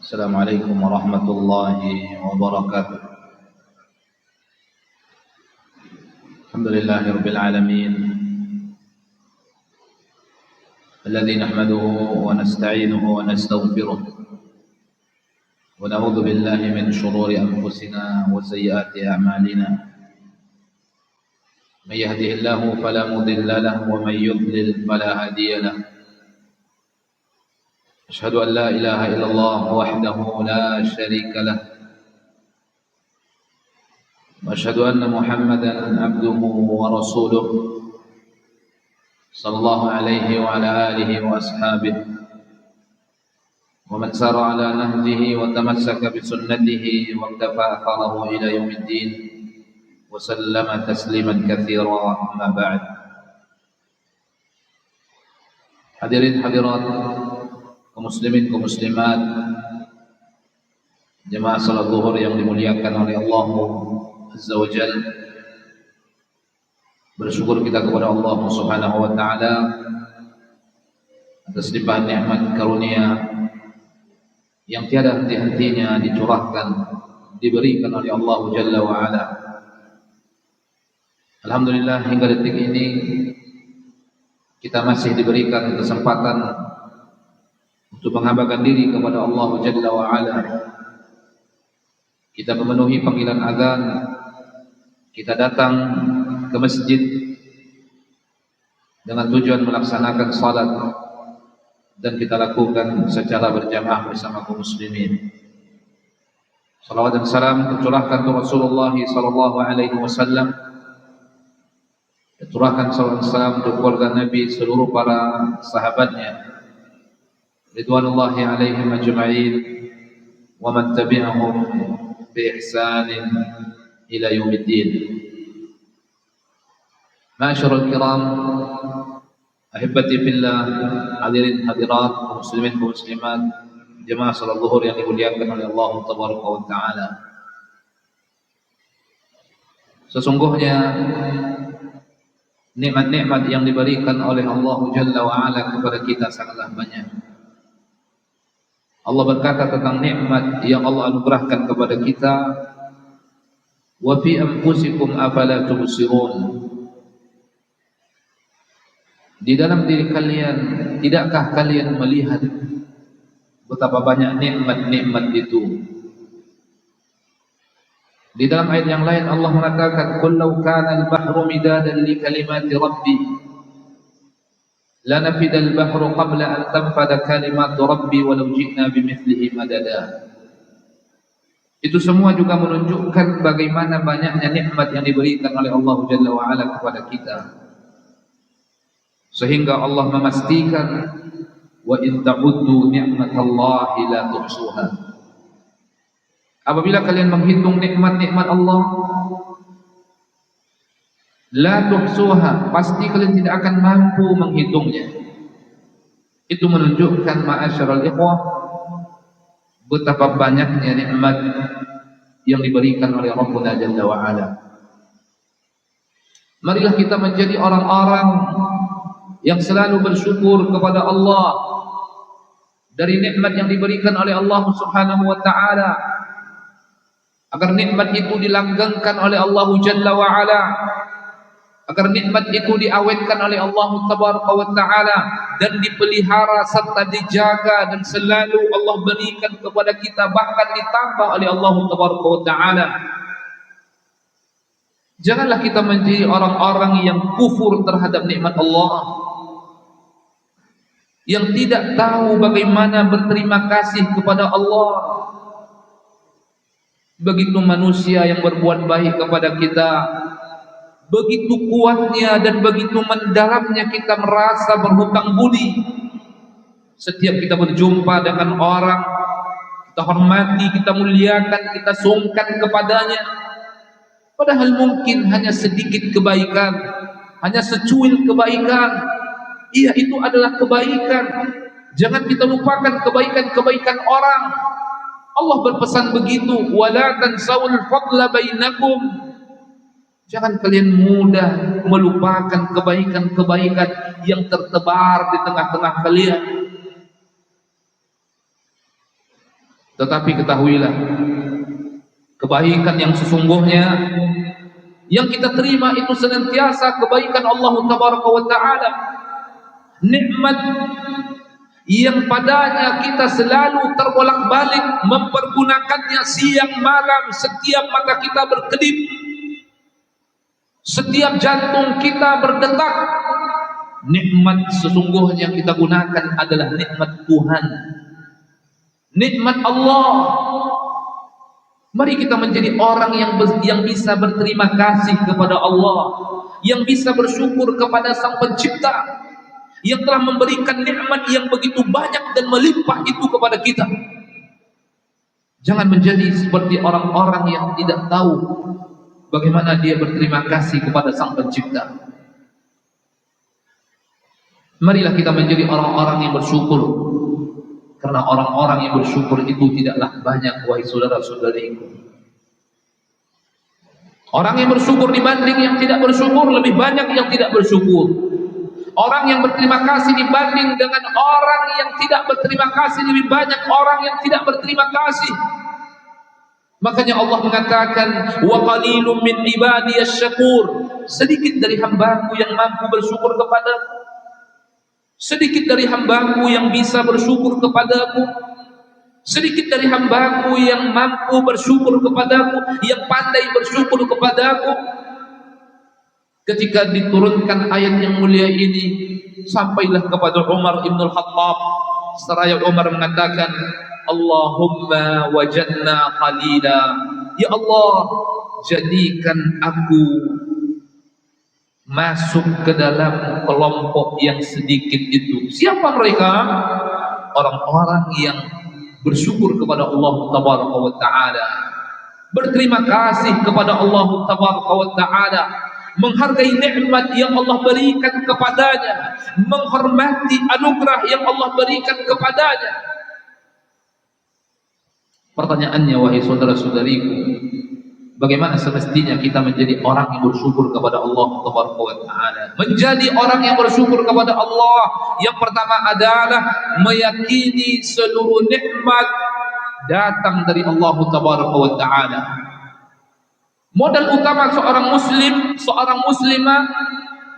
السلام عليكم ورحمة الله وبركاته. الحمد لله رب العالمين الذي نحمده ونستعينه ونستغفره ونعوذ بالله من شرور أنفسنا وسيئات أعمالنا. من يهده الله فلا مضل له ومن يضلل فلا هادي له. أشهد أن لا إله إلا الله وحده لا شريك له وأشهد أن محمدا عبده ورسوله صلى الله عليه وعلى آله وأصحابه ومن سار على نهجه وتمسك بسنته واقتفى أثره إلى يوم الدين وسلم تسليما كثيرا. أما بعد. Hadirin hadirat, kaum muslimin kaum muslimat, jemaah salat zuhur yang dimuliakan oleh Allah Azza wa Jalla. Bersyukur kita kepada Allah Subhanahu wa taala atas limpahan nikmat karunia yang tiada henti-hentinya dicurahkan, diberikan oleh Allah Jalla wa Ala. Alhamdulillah, hingga detik ini kita masih diberikan kesempatan untuk menghambakan diri kepada Allah Jalla wa Ala. Kita memenuhi panggilan azan, kita datang ke masjid dengan tujuan melaksanakan salat, dan kita lakukan secara berjamaah bersama kaum muslimin. Salawat dan salam tercurahkan kepada Rasulullah sallallahu alaihi wasallam, tercurahkan salawat dan salam untuk keluarga Nabi, seluruh para sahabatnya ridwanullahi alaihim ajma'in wa man tabi'ahum bi ihsanin ila yaumiddin. Ma'asyiral kiram, ahibati fillah, hadirin hadirat, muslimin dan muslimat, jemaah salat zuhur yang dimuliakan oleh Allah tabaraka wa taala. Sesungguhnya nikmat-nikmat yang diberikan oleh Allah Jalla wa Ala kepada kita sangatlah banyak. Allah berkata tentang nikmat yang Allah anugerahkan kepada kita, wa fi anfusikum afala tubsirun. Di dalam diri kalian, tidakkah kalian melihat betapa banyak nikmat-nikmat itu? Di dalam ayat yang lain Allah mengatakan, "Qul law kana al-bahru midadan li kalimati rabbi lanafida al-bahru qabla an tanfada kalimatu rabbi walau ji'na bimithlihi madada." Itu semua juga menunjukkan bagaimana banyaknya nikmat yang diberikan oleh Allah Jalla wa Ala kepada kita, sehingga Allah memastikan, wa in ta'uddu ni'matallahi la tuhsuha. Apabila kalian menghitung nikmat-nikmat Allah, la tuhsuha, pasti kalian tidak akan mampu menghitungnya. Itu menunjukkan, ma'asyiral ikhwah, betapa banyaknya nikmat yang diberikan oleh Rabbuna Jalla wa Ala. Marilah kita menjadi orang-orang yang selalu bersyukur kepada Allah dari nikmat yang diberikan oleh Allah Subhanahu wa taala, agar nikmat itu dilanggengkan oleh Allah Jalla wa Ala, agar nikmat itu diawetkan oleh Allah Tabaraka wa taala dan dipelihara serta dijaga, dan selalu Allah berikan kepada kita, bahkan ditambah oleh Allah Tabaraka wa taala. Janganlah kita menjadi orang-orang yang kufur terhadap nikmat Allah, yang tidak tahu bagaimana berterima kasih kepada Allah. Begitu manusia yang berbuat baik kepada kita, begitu kuatnya dan begitu mendalamnya kita merasa berhutang budi. Setiap kita berjumpa dengan orang, kita hormati, kita muliakan, kita sungkan kepadanya, padahal mungkin hanya sedikit kebaikan, hanya secuil kebaikan. Iya, itu adalah kebaikan. Jangan kita lupakan kebaikan-kebaikan orang. Allah berpesan begitu, wala tansawul fadla bainakum. Jangan kalian mudah melupakan kebaikan-kebaikan yang tertebar di tengah-tengah kalian. Tetapi ketahuilah, kebaikan yang sesungguhnya yang kita terima itu senantiasa kebaikan Allah Tabaraka wa Ta'ala, nikmat yang padanya kita selalu terbolak-balik mempergunakannya siang malam, setiap mata kita berkedip, setiap jantung kita berdetak. Nikmat sesungguhnya yang kita gunakan adalah nikmat Tuhan, nikmat Allah. Mari kita menjadi orang yang bisa berterima kasih kepada Allah, yang bisa bersyukur kepada Sang Pencipta yang telah memberikan nikmat yang begitu banyak dan melimpah itu kepada kita. Jangan menjadi seperti orang-orang yang tidak tahu bagaimana dia berterima kasih kepada Sang Pencipta. Marilah kita menjadi orang-orang yang bersyukur, karena orang-orang yang bersyukur itu tidaklah banyak, wahai saudara-saudariku. Orang yang bersyukur dibanding yang tidak bersyukur, lebih banyak yang tidak bersyukur. Orang yang berterima kasih dibanding dengan orang yang tidak berterima kasih, lebih banyak orang yang tidak berterima kasih. Makanya Allah mengatakan, wa qalilum min ibadiyasy syakur, sedikit dari hambaku yang mampu bersyukur kepadaku. Sedikit dari hambaku yang bisa bersyukur kepadaku, sedikit dari hambaku yang mampu bersyukur kepadaku, yang pandai bersyukur kepadaku. Ketika diturunkan ayat yang mulia ini, sampailah kepada Umar ibn al-Khattab, seraya Umar mengatakan, Allahumma wajadna qalila, ya Allah, jadikan aku masuk ke dalam kelompok yang sedikit itu. Siapa mereka? Orang-orang yang bersyukur kepada Allah Tabaraka wa Ta'ala, berterima kasih kepada Allah Tabaraka wa Ta'ala, menghargai nikmat yang Allah berikan kepadanya, menghormati anugerah yang Allah berikan kepadanya. Pertanyaannya, wahai saudara-saudariku, bagaimana semestinya kita menjadi orang yang bersyukur kepada Allah Tabaraka wa Ta'ala? Menjadi orang yang bersyukur kepada Allah, yang pertama adalah meyakini seluruh nikmat datang dari Allah Tabaraka wa Ta'ala. Modal utama seorang muslim, seorang muslimah,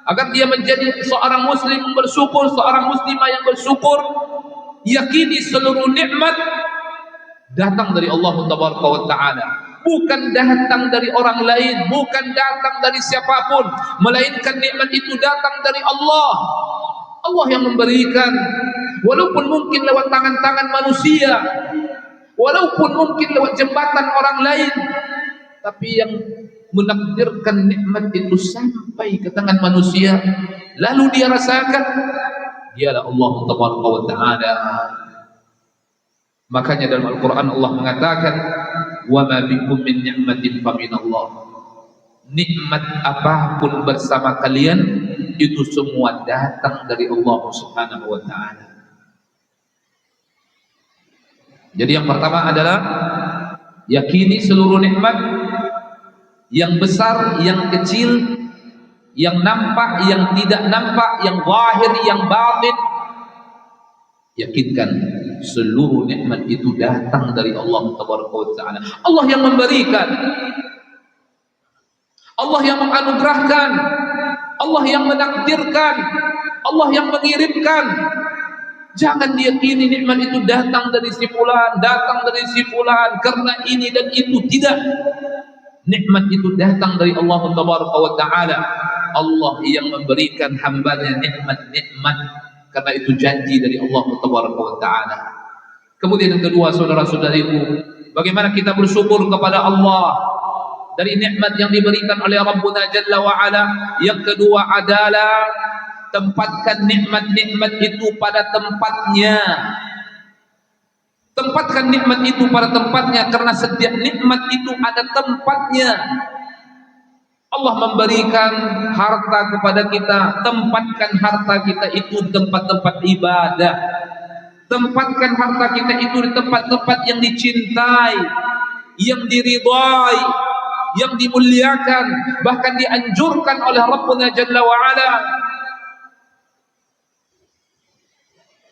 agar dia menjadi seorang muslim bersyukur, seorang muslimah yang bersyukur, yakini seluruh nikmat datang dari Allah Tabaraka wa Ta'ala, bukan datang dari orang lain, bukan datang dari siapapun, melainkan nikmat itu datang dari Allah. Allah yang memberikan, walaupun mungkin lewat tangan-tangan manusia, walaupun mungkin lewat jembatan orang lain, tapi yang menakdirkan nikmat itu sampai ke tangan manusia, lalu dia rasakan, dialah Allah Tabaraka wa Ta'ala. Makanya dalam Al-Quran Allah mengatakan, wa ma bikum min ni'matin fa minallah. Nikmat apapun bersama kalian itu semua datang dari Allah Subhanahu wa Ta'ala. Jadi yang pertama adalah yakini seluruh nikmat, yang besar, yang kecil, yang nampak, yang tidak nampak, yang zahir, yang batin. Yakinkan seluruh nikmat itu datang dari Allah Tabaraka wa Ta'ala. Allah yang memberikan, Allah yang menganugerahkan, Allah yang menakdirkan, Allah yang mengirimkan. Jangan diyakini nikmat itu datang dari si fulan, datang dari si fulan, karena ini dan itu. Tidak. Nikmat itu datang dari Allah Tabaraka wa Ta'ala. Allah yang memberikan hambanya nikmat-nikmat, karena itu janji dari Allah Tabaraka wa Ta'ala. Kemudian yang kedua, saudara-saudariku, bagaimana kita bersyukur kepada Allah dari nikmat yang diberikan oleh Rabbuna Jalla wa Ala. Yang kedua adalah tempatkan nikmat-nikmat itu pada tempatnya. Tempatkan nikmat itu pada tempatnya, karena setiap nikmat itu ada tempatnya. Allah memberikan harta kepada kita, tempatkan harta kita itu di tempat-tempat ibadah. Tempatkan harta kita itu di tempat-tempat yang dicintai, yang diridhai, yang dimuliakan, bahkan dianjurkan oleh Rabbuna Jalla wa Ala.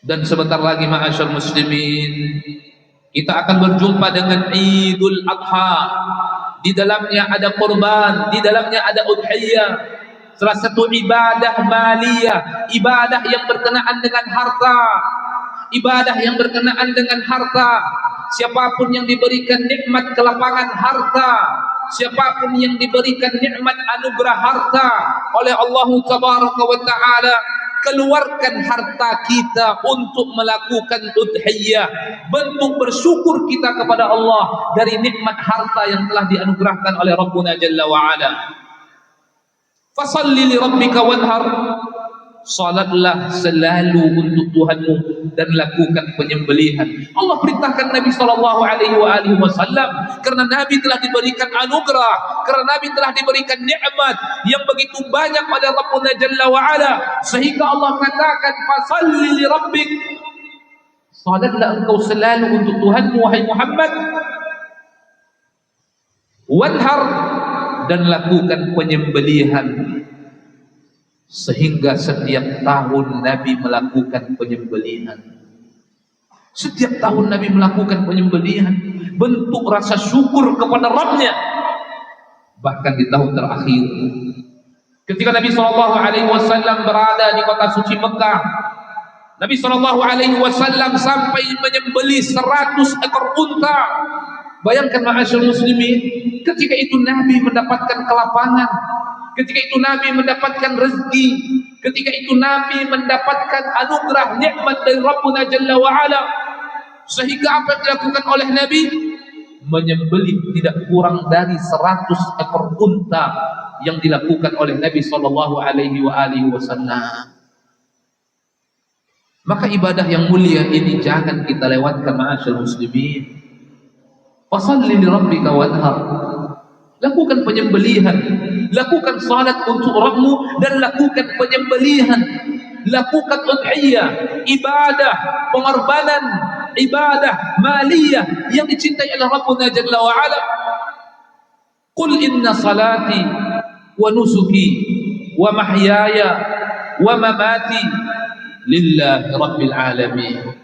Dan sebentar lagi, ma'asyar muslimin, Kita akan berjumpa dengan Idul Adha. Di dalamnya ada korban, di dalamnya ada udhiyah. Salah satu ibadah maliyah, ibadah yang berkenaan dengan harta, ibadah yang berkenaan dengan harta. Siapapun yang diberikan nikmat kelapangan harta, siapapun yang diberikan nikmat anugerah harta oleh Allah Tabaraka wa Ta'ala, keluarkan harta kita untuk melakukan udhiyah, bentuk bersyukur kita kepada Allah dari nikmat harta yang telah dianugerahkan oleh Rabbuna Jalla wa'ala. Fasalli li rabbika wanhar, salatlah selalu untuk Tuhanmu dan lakukan penyembelihan. Allah perintahkan Nabi SAW karena Nabi telah diberikan anugerah, karena Nabi telah diberikan nikmat yang begitu banyak oleh Rabbuna Jalla wa'ala, sehingga Allah katakan fasalli li rabbik, salatlah engkau selalu untuk Tuhanmu wahai Muhammad, wanhar, dan lakukan penyembelihan. Sehingga setiap tahun Nabi melakukan penyembelihan. Setiap tahun Nabi melakukan penyembelihan, bentuk rasa syukur kepada Rabbnya. Bahkan di tahun terakhir, ketika Nabi SAW berada di kota suci Mekah, Nabi SAW sampai menyembelih 100 ekor unta. Bayangkan ma'asyar muslimin, ketika itu Nabi mendapatkan kelapangan, ketika itu Nabi mendapatkan rezeki, ketika itu Nabi mendapatkan anugerah nikmat dari Rabbuna Jalla wa'ala, sehingga apa yang dilakukan oleh Nabi? Menyembelih tidak kurang dari 100 ekor unta yang dilakukan oleh Nabi SAW. Maka ibadah yang mulia ini jangan kita lewatkan ma'asyar muslimin. Fasalli li rabbika wanhar, lakukan penyembelihan, lakukan salat untuk Rabbmu dan lakukan penyembelihan, lakukan udhiyah, ibadah pengorbanan, ibadah maliyah yang dicintai oleh Rabbuna Jalla wa'ala. Qul inna salati wa nusuki wa mahyaya wa mamati lillahi rabbil alamin.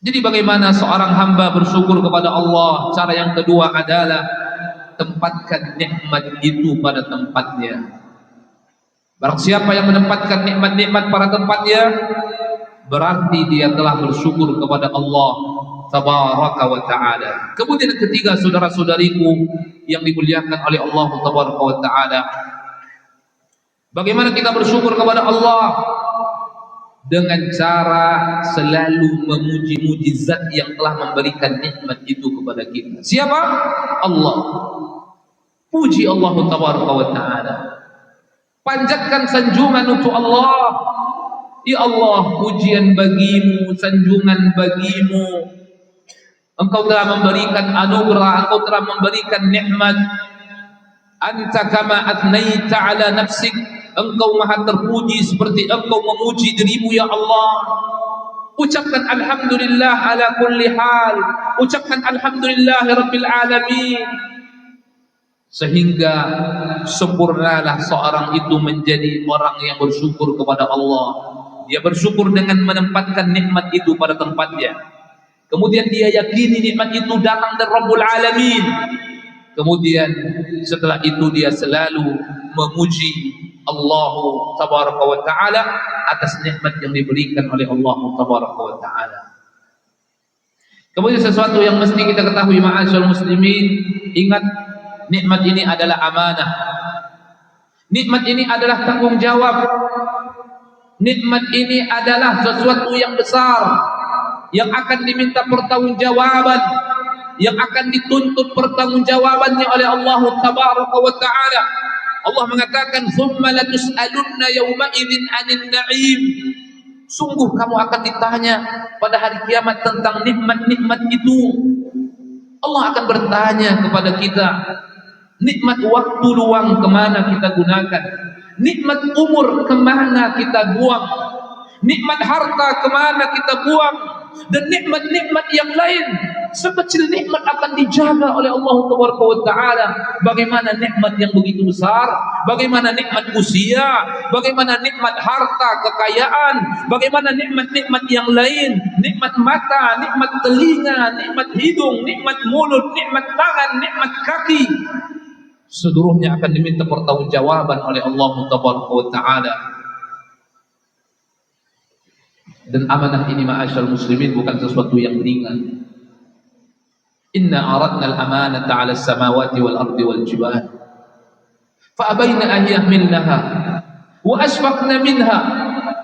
Jadi bagaimana seorang hamba bersyukur kepada Allah? Cara yang kedua adalah tempatkan nikmat itu pada tempatnya. Barang siapa yang menempatkan nikmat-nikmat pada tempatnya, berarti dia telah bersyukur kepada Allah Tabaraka wa Ta'ala. Kemudian yang ketiga, saudara-saudariku yang dimuliakan oleh Allah Tabaraka wa Ta'ala, bagaimana kita bersyukur kepada Allah? Dengan cara selalu memuji-muji zat yang telah memberikan nikmat itu kepada kita. Siapa? Allah. Puji Allah Tabaraka wa Ta'ala, panjatkan sanjungan untuk Allah. Ya Allah, pujian bagimu, sanjungan bagimu. Engkau telah memberikan anugerah, engkau telah memberikan nikmat. Anta kama athnaita ala nafsik, engkau maha terpuji seperti engkau memuji dirimu ya Allah. Ucapkan alhamdulillah ala kulli hal, ucapkan alhamdulillah rabbil alamin, sehingga sempurnalah seorang itu menjadi orang yang bersyukur kepada Allah. Dia bersyukur dengan menempatkan nikmat itu pada tempatnya. Kemudian dia yakini nikmat itu datang dari Rabbul Alamin. Kemudian setelah itu dia selalu memuji Allah Tabaraka wa Ta'ala atas nikmat yang diberikan oleh Allah Tabaraka wa Ta'ala. Kemudian sesuatu yang mesti kita ketahui ma'asyar muslimin, ingat nikmat ini adalah amanah. Nikmat ini adalah tanggung jawab. Nikmat ini adalah sesuatu yang besar yang akan diminta pertanggungjawaban, yang akan dituntut pertanggungjawabannya oleh Allah Tabaraka wa Ta'ala. Allah mengatakan, "Tsumma latus'alunna yawma idzin 'anil na'im." Sungguh kamu akan ditanya pada hari kiamat tentang nikmat-nikmat itu. Allah akan bertanya kepada kita, nikmat waktu luang kemana kita gunakan? Nikmat umur kemana kita buang? Nikmat harta kemana kita buang? Dan nikmat-nikmat yang lain sekecil nikmat akan dijaga oleh Allah Taala. Bagaimana nikmat yang begitu besar, bagaimana nikmat usia, bagaimana nikmat harta kekayaan, bagaimana nikmat-nikmat yang lain, nikmat mata, nikmat telinga, nikmat hidung, nikmat mulut, nikmat tangan, nikmat kaki, seluruhnya akan diminta pertanggungjawaban oleh Allah Taala. Dan amanah ini ma'asyal muslimin bukan sesuatu yang ringan. Inna aradna al-amanata 'ala as-samawati wal ardi wal jibal fa abayna an yahmilnaha wa ashfaqna minha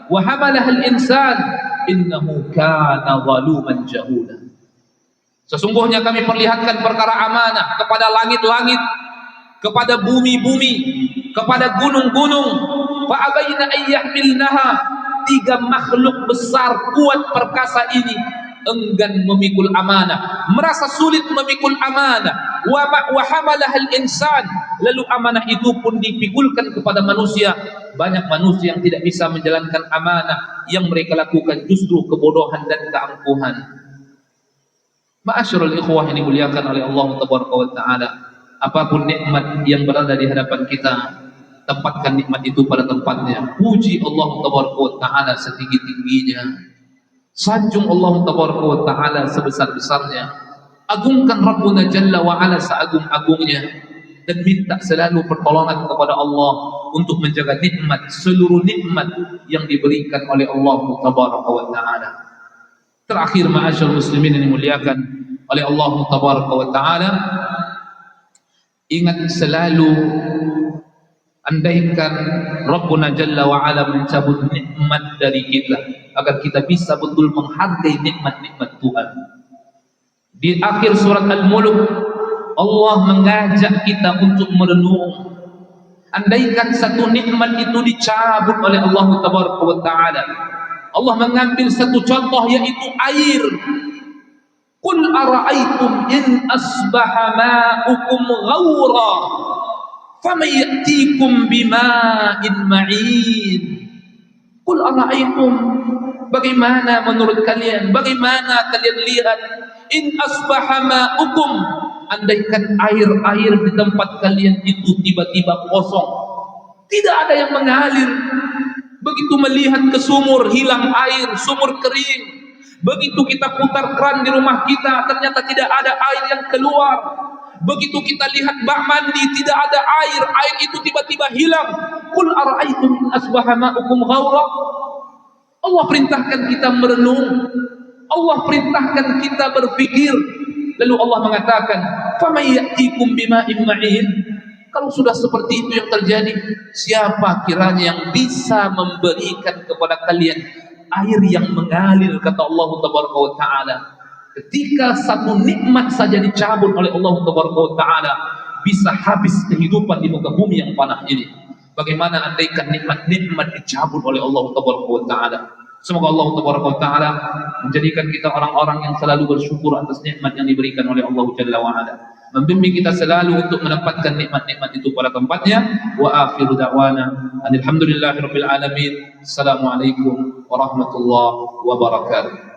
wa hamalaha al-insan innahu kana zaluman jahula. Sesungguhnya kami perlihatkan perkara amanah kepada langit-langit, kepada bumi-bumi, kepada gunung-gunung. Fa abayna an yahmilnaha, tiga makhluk besar kuat perkasa ini enggan memikul amanah, merasa sulit memikul amanah. Wa hamalahal insan, lalu amanah itu pun dipikulkan kepada manusia. Banyak manusia yang tidak bisa menjalankan amanah, yang mereka lakukan justru kebodohan dan keangkuhan. Ma'asyiral ikhwah yang dimuliakan oleh Allah Taala, apapun nikmat yang berada di hadapan kita, tempatkan nikmat itu pada tempatnya. Puji Allah Taala setinggi-tingginya, sanjung Allah Taala sebesar-besarnya, agungkan Rabbuna Jalla wa Ala seagung-agungnya, dan minta selalu pertolongan kepada Allah untuk menjaga nikmat, seluruh nikmat yang diberikan oleh Allah Taala. Terakhir, ma'asyar muslimin yang dimuliakan oleh Allah Taala, ingat selalu, andaikan Rabbuna Jalla wa Ala mencabut nikmat dari kita, agar kita bisa betul menghargai nikmat-nikmat Tuhan. Di akhir surat Al-Mulk, Allah mengajak kita untuk merenung. Andaikan satu nikmat itu dicabut oleh Allah Taala, Allah mengambil satu contoh, yaitu air. Qul ara'aytum in asbaha ma'ukum ghawra faman ya'tikum bima'in ma'in. Qul ara'aytum, bagaimana menurut kalian, bagaimana kalian lihat, in asbaha ma'ukum, andaikan air-air di tempat kalian itu tiba-tiba kosong, tidak ada yang mengalir. Begitu melihat ke sumur, hilang air, sumur kering. Begitu kita putar keran di rumah kita, ternyata tidak ada air yang keluar. Begitu kita lihat bak mandi, tidak ada air, air itu tiba-tiba hilang. Qul ara'aytum in asbaha ma'ukum ghawra. Allah perintahkan kita merenung, Allah perintahkan kita berpikir. Lalu Allah mengatakan, faman ya'tikum bima'in ma'in. Kalau sudah seperti itu yang terjadi, siapa kiranya yang bisa memberikan kepada kalian air yang mengalir, kata Allah Taala. Ketika satu nikmat saja dicabut oleh Allah Taala, bisa habis kehidupan di muka bumi yang panah ini. Bagaimana andaikan nikmat-nikmat dicabut oleh Allah Taala? Semoga Allah Taala menjadikan kita orang-orang yang selalu bersyukur atas nikmat yang diberikan oleh Allah Jalla wa Ala. Membimbing kita selalu untuk menempatkan nikmat-nikmat itu pada tempatnya. Wa akhiru da'wana alhamdulillahirabbil alamin. Assalamualaikum warahmatullahi wabarakatuh.